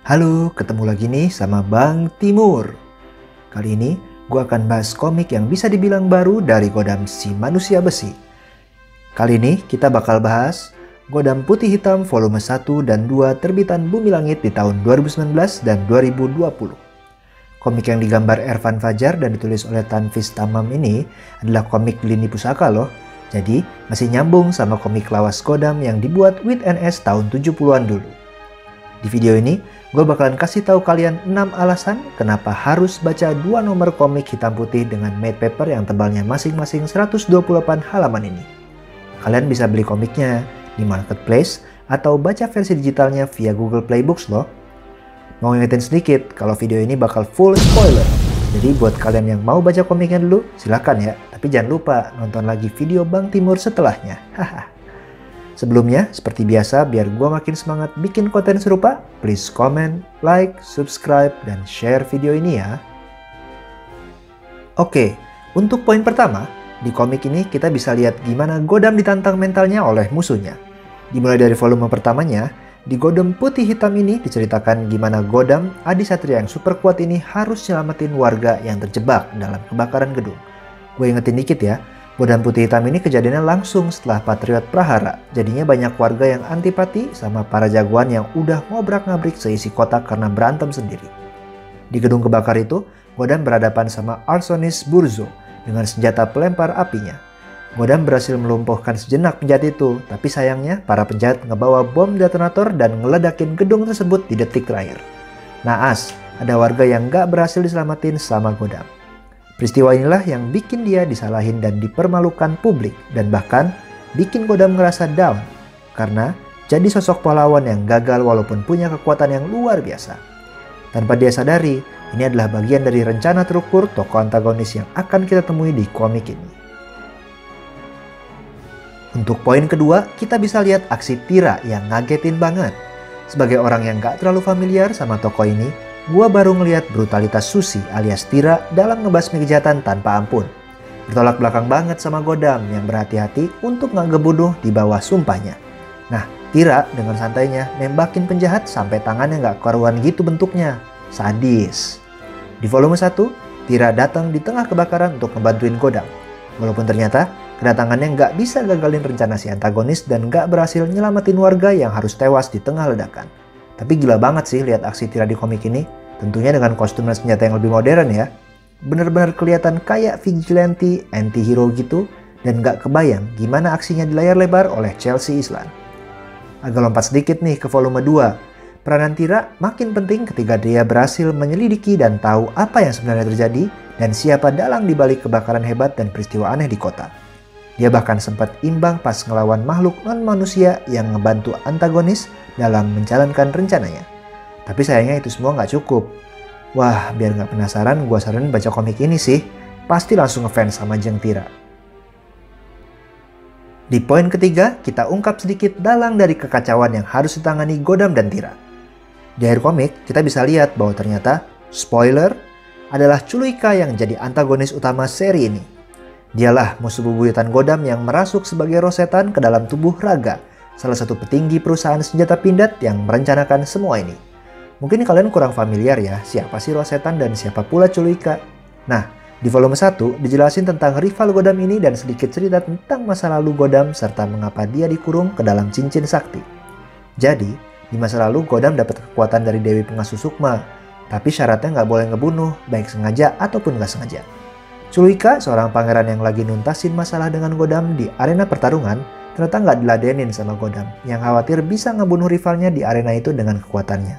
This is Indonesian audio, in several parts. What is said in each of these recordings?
Halo, ketemu lagi nih sama Bang Timur. Kali ini gue akan bahas komik yang bisa dibilang baru dari Godam si Manusia Besi. Kali ini kita bakal bahas Godam Putih Hitam volume 1 dan 2 terbitan Bumi Langit di tahun 2019 dan 2020. Komik yang digambar Ervan Fajar dan ditulis oleh Tanfiz Tamam ini adalah komik lini pusaka loh. Jadi masih nyambung sama komik lawas Godam yang dibuat Wit NS tahun 70-an dulu. Di video ini, gue bakalan kasih tahu kalian 6 alasan kenapa harus baca 2 nomor komik hitam putih dengan made paper yang tebalnya masing-masing 128 halaman ini. Kalian bisa beli komiknya di marketplace atau baca versi digitalnya via Google Play Books loh. Mau ngingetin sedikit kalau video ini bakal full spoiler. Jadi buat kalian yang mau baca komiknya dulu, silakan ya. Tapi jangan lupa nonton lagi video Bang Timur setelahnya. Haha. Sebelumnya, seperti biasa, biar gue makin semangat bikin konten serupa, please comment, like, subscribe, dan share video ini ya. Oke, untuk poin pertama, di komik ini kita bisa lihat gimana Godam ditantang mentalnya oleh musuhnya. Dimulai dari volume pertamanya, di Godam Putih Hitam ini diceritakan gimana Godam, Adisatria yang super kuat ini harus nyelamatin warga yang terjebak dalam kebakaran gedung. Gue ingetin dikit ya, Godam Putih Hitam ini kejadiannya langsung setelah Patriot Prahara. Jadinya banyak warga yang antipati sama para jagoan yang udah ngobrak-ngabrik seisi kota karena berantem sendiri. Di gedung kebakar itu, Godam berhadapan sama Arsonis Burzo dengan senjata pelempar apinya. Godam berhasil melumpuhkan sejenak penjahat itu, tapi sayangnya para penjahat ngebawa bom detonator dan ngeledakin gedung tersebut di detik terakhir. Naas, ada warga yang gak berhasil diselamatin sama Godam. Peristiwa inilah yang bikin dia disalahin dan dipermalukan publik dan bahkan bikin Godam ngerasa down karena jadi sosok pahlawan yang gagal walaupun punya kekuatan yang luar biasa. Tanpa dia sadari, ini adalah bagian dari rencana terukur tokoh antagonis yang akan kita temui di komik ini. Untuk poin kedua, kita bisa lihat aksi Tira yang ngagetin banget. Sebagai orang yang gak terlalu familiar sama tokoh ini, gua baru ngeliat brutalitas Susi alias Tira dalam ngebasmi kejahatan tanpa ampun. Bertolak belakang banget sama Godam yang berhati-hati untuk gak ngebunuh di bawah sumpahnya. Nah, Tira dengan santainya nembakin penjahat sampai tangannya gak karuan gitu bentuknya. Sadis. Di volume 1, Tira datang di tengah kebakaran untuk ngebantuin Godam. Walaupun ternyata kedatangannya gak bisa gagalin rencana si antagonis dan gak berhasil nyelamatin warga yang harus tewas di tengah ledakan. Tapi gila banget sih lihat aksi Tira di komik ini. Tentunya dengan kostum dan senjata yang lebih modern ya. Bener-bener kelihatan kayak vigilante, anti-hero gitu. Dan gak kebayang gimana aksinya di layar lebar oleh Chelsea Islan. Agak lompat sedikit nih ke volume 2. Peranan Tira makin penting ketika dia berhasil menyelidiki dan tahu apa yang sebenarnya terjadi. Dan siapa dalang dibalik kebakaran hebat dan peristiwa aneh di kota. Dia bahkan sempat imbang pas ngelawan makhluk non-manusia yang ngebantu antagonis dalam menjalankan rencananya. Tapi sayangnya itu semua nggak cukup. Wah, biar nggak penasaran, gue saranin baca komik ini sih. Pasti langsung ngefans sama Jeng Tira. Di poin ketiga, kita ungkap sedikit dalang dari kekacauan yang harus ditangani Godam dan Tira. Di akhir komik, kita bisa lihat bahwa ternyata, spoiler, adalah Culuika yang jadi antagonis utama seri ini. Dialah musuh bebuyutan Godam yang merasuk sebagai roh setan ke dalam tubuh Raga, salah satu petinggi perusahaan senjata pindad yang merencanakan semua ini. Mungkin kalian kurang familiar ya, siapa sih roh setan dan siapa pula Culuika. Nah, di volume 1 dijelasin tentang rival Godam ini dan sedikit cerita tentang masa lalu Godam serta mengapa dia dikurung ke dalam cincin sakti. Jadi, di masa lalu Godam dapat kekuatan dari Dewi Pengasuh Sukma, tapi syaratnya nggak boleh ngebunuh, baik sengaja ataupun nggak sengaja. Culuika, seorang pangeran yang lagi nuntasin masalah dengan Godam di arena pertarungan, ternyata nggak diladenin sama Godam, yang khawatir bisa ngebunuh rivalnya di arena itu dengan kekuatannya.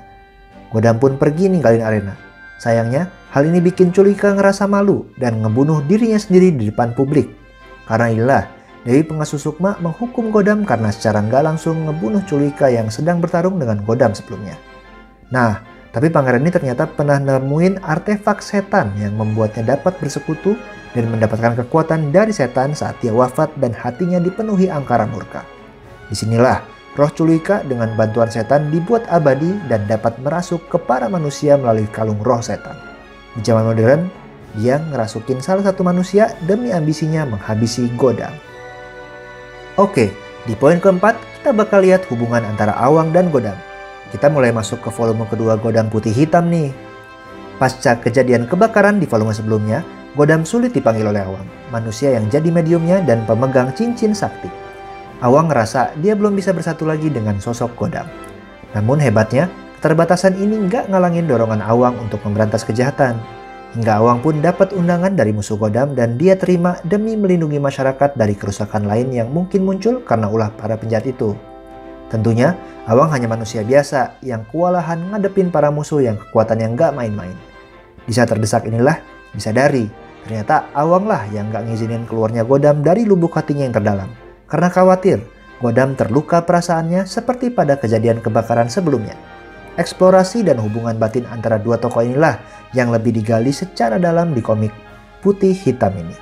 Godam pun pergi ninggalin arena. Sayangnya, hal ini bikin Culuika ngerasa malu dan ngebunuh dirinya sendiri di depan publik. Karena inilah, Dewi Pengasuh Sukma menghukum Godam karena secara nggak langsung ngebunuh Culuika yang sedang bertarung dengan Godam sebelumnya. Nah, tapi pangeran ini ternyata pernah nemuin artefak setan yang membuatnya dapat bersekutu dan mendapatkan kekuatan dari setan saat dia wafat dan hatinya dipenuhi angkara murka. Disinilah roh Culuika dengan bantuan setan dibuat abadi dan dapat merasuk ke para manusia melalui kalung roh setan. Di zaman modern, dia ngerasukin salah satu manusia demi ambisinya menghabisi Godam. Oke, di poin keempat kita bakal lihat hubungan antara Awang dan Godam. kita mulai masuk ke volume kedua Godam Putih Hitam nih. Pasca kejadian kebakaran di volume sebelumnya, Godam sulit dipanggil oleh Awang, manusia yang jadi mediumnya dan pemegang cincin sakti. Awang ngerasa dia belum bisa bersatu lagi dengan sosok Godam. Namun hebatnya, keterbatasan ini nggak ngalangin dorongan Awang untuk memberantas kejahatan. Hingga Awang pun dapat undangan dari musuh Godam dan dia terima demi melindungi masyarakat dari kerusakan lain yang mungkin muncul karena ulah para penjahat itu. Tentunya, Awang hanya manusia biasa yang kewalahan ngadepin para musuh yang kekuatannya nggak main-main. Di saat terdesak inilah, disadari, ternyata Awang lah yang nggak ngizinin keluarnya Godam dari lubuk hatinya yang terdalam. Karena khawatir, Godam terluka perasaannya seperti pada kejadian kebakaran sebelumnya. Eksplorasi dan hubungan batin antara dua tokoh inilah yang lebih digali secara dalam di komik Putih Hitam ini.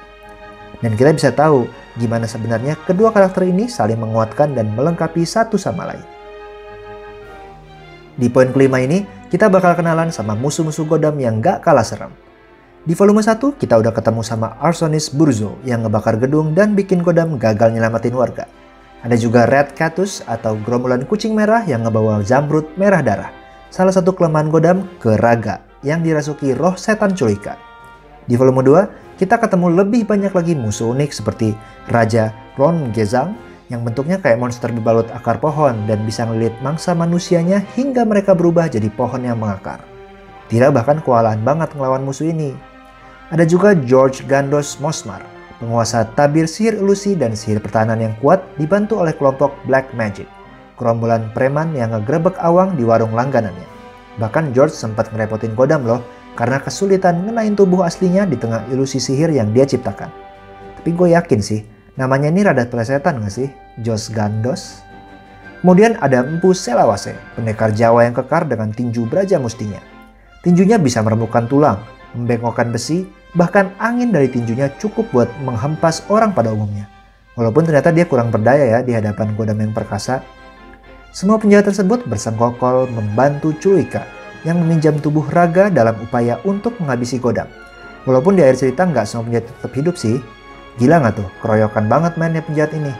Dan kita bisa tahu gimana sebenarnya kedua karakter ini saling menguatkan dan melengkapi satu sama lain. Di poin kelima ini, kita bakal kenalan sama musuh-musuh Godam yang gak kalah serem. Di volume 1, kita udah ketemu sama Arsonist Burzo yang ngebakar gedung dan bikin Godam gagal nyelamatin warga. Ada juga Red Catus atau gerombolan kucing merah yang ngebawa Zamrud Merah Darah, salah satu kelemahan Godam ke raga yang dirasuki roh setan Chuluika. Di volume 2, kita ketemu lebih banyak lagi musuh unik seperti Raja Ron Gezang yang bentuknya kayak monster berbalut akar pohon dan bisa ngelilit mangsa manusianya hingga mereka berubah jadi pohon yang mengakar. Tira bahkan kewalahan banget ngelawan musuh ini. Ada juga George Gandos Mosmar, penguasa tabir sihir ilusi dan sihir pertahanan yang kuat dibantu oleh kelompok Black Magic, gerombolan preman yang ngegrebek Awang di warung langganannya. Bahkan George sempat ngerepotin Godam loh, karena kesulitan ngenain tubuh aslinya di tengah ilusi sihir yang dia ciptakan. Tapi gue yakin sih, namanya ini rada plesetan gak sih? Jos Gandos. Kemudian ada Empu Selawase, pendekar Jawa yang kekar dengan tinju Braja Mustinya. Tinjunya bisa meremukkan tulang, membengkokkan besi, bahkan angin dari tinjunya cukup buat menghempas orang pada umumnya. Walaupun ternyata dia kurang berdaya ya di hadapan Godam yang perkasa. Semua penjahat tersebut bersengkokol membantu Chuluika yang meminjam tubuh raga dalam upaya untuk menghabisi Godam. Walaupun di akhir cerita nggak semua penjahat tetap hidup sih. Gila nggak tuh, keroyokan banget mainnya penjahat ini.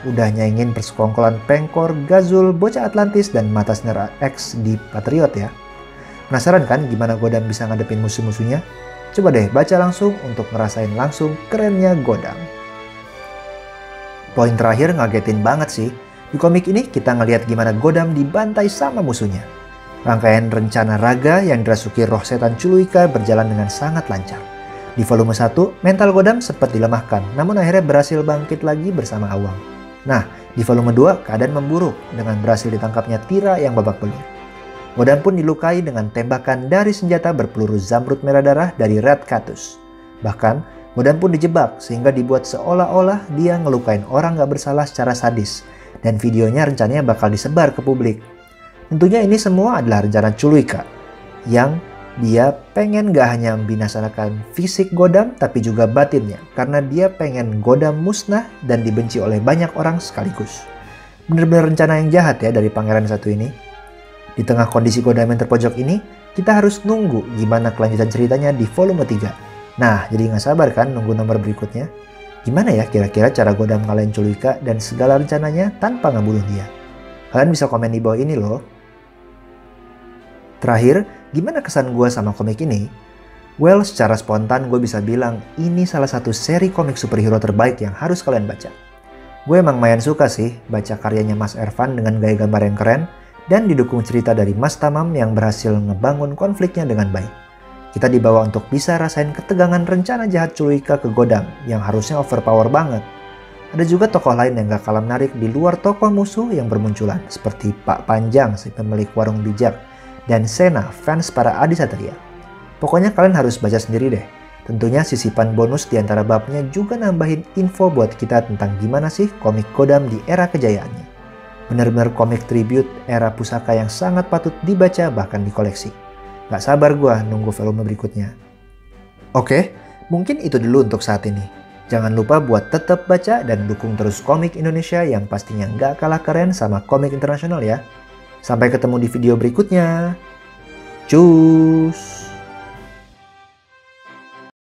Udah nyaingin persekongkolan Pengkor, Gazul, Bocah Atlantis, dan Mata Sinar X di Patriot ya. Penasaran kan gimana Godam bisa ngadepin musuh-musuhnya? Coba deh baca langsung untuk ngerasain langsung kerennya Godam. Poin terakhir ngagetin banget sih. Di komik ini kita ngelihat gimana Godam dibantai sama musuhnya. Rangkaian rencana raga yang dirasuki roh setan Chuluika berjalan dengan sangat lancar. Di volume 1, mental Godam sempat dilemahkan, namun akhirnya berhasil bangkit lagi bersama Awang. Nah, di volume 2, keadaan memburuk dengan berhasil ditangkapnya Tira yang babak belur. Godam pun dilukai dengan tembakan dari senjata berpeluru Zamrud Merah Darah dari Red Catus. Bahkan, Godam pun dijebak sehingga dibuat seolah-olah dia ngelukain orang gak bersalah secara sadis, dan videonya rencananya bakal disebar ke publik. Tentunya ini semua adalah rencana Chuluika yang dia pengen gak hanya membinasakan fisik Godam tapi juga batinnya karena dia pengen Godam musnah dan dibenci oleh banyak orang sekaligus. Bener-bener rencana yang jahat ya dari pangeran satu ini. Di tengah kondisi Godam yang terpojok ini, kita harus nunggu gimana kelanjutan ceritanya di volume 3. Nah, jadi gak sabar kan nunggu nomor berikutnya? Gimana ya kira-kira cara Godam ngalahin Chuluika dan segala rencananya tanpa ngebunuh dia? Kalian bisa komen di bawah ini loh. Terakhir, gimana kesan gue sama komik ini? Well, secara spontan gue bisa bilang ini salah satu seri komik superhero terbaik yang harus kalian baca. Gue emang lumayan suka sih baca karyanya Mas Ervan dengan gaya gambar yang keren dan didukung cerita dari Mas Tamam yang berhasil ngebangun konfliknya dengan baik. Kita dibawa untuk bisa rasain ketegangan rencana jahat Chuluika ke Godam yang harusnya overpower banget. Ada juga tokoh lain yang gak kalah menarik di luar tokoh musuh yang bermunculan seperti Pak Panjang si pemilik warung bijak dan Sena, fans para Adi Satria. Pokoknya kalian harus baca sendiri deh. Tentunya sisipan bonus di antara babnya juga nambahin info buat kita tentang gimana sih komik Godam di era kejayaannya. Bener-bener komik tribute era pusaka yang sangat patut dibaca bahkan dikoleksi. Gak sabar gua nunggu volume berikutnya. Oke, mungkin itu dulu untuk saat ini. Jangan lupa buat tetap baca dan dukung terus komik Indonesia yang pastinya gak kalah keren sama komik internasional ya. Sampai ketemu di video berikutnya. Cus!